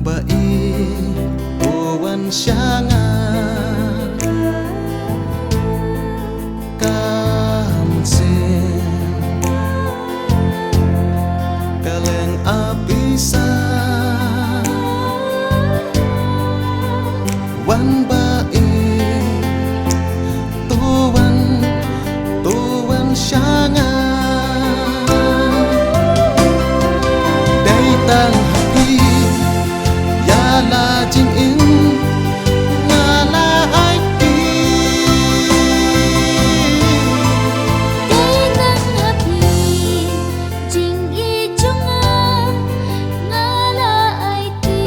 bai tuan shanga kamsen kaleng abisa wan bai tuan shanga tang happy ya la jing in na la ai ti dai tang happy jing i chung na la ai ti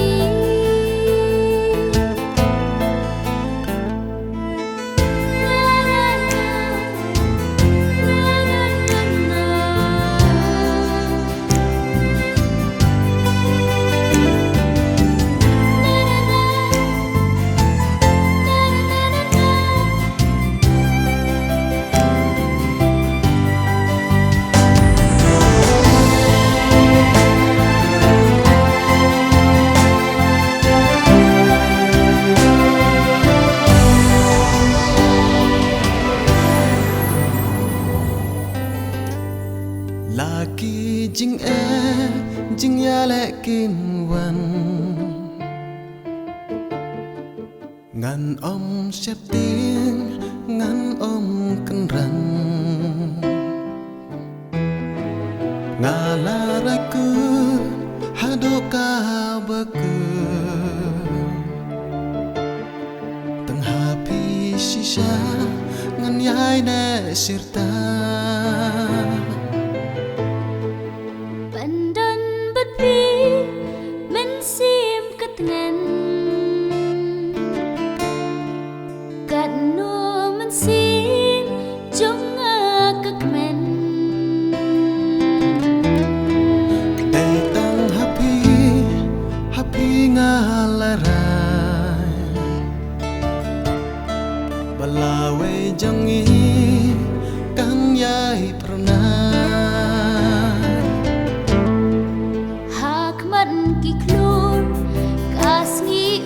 laki jing jing ya le kin wan ngan om xếp tiếng ngan om cần răng nga la ra cứ hado ka ba cứ tang happy shisha ngan yai ne sirta Pandan berpi mensim ketengan kat no mensim jonga kekmen day tang happy ngalarai balawe jangi kan yai pernah hak man ki klur kas ngi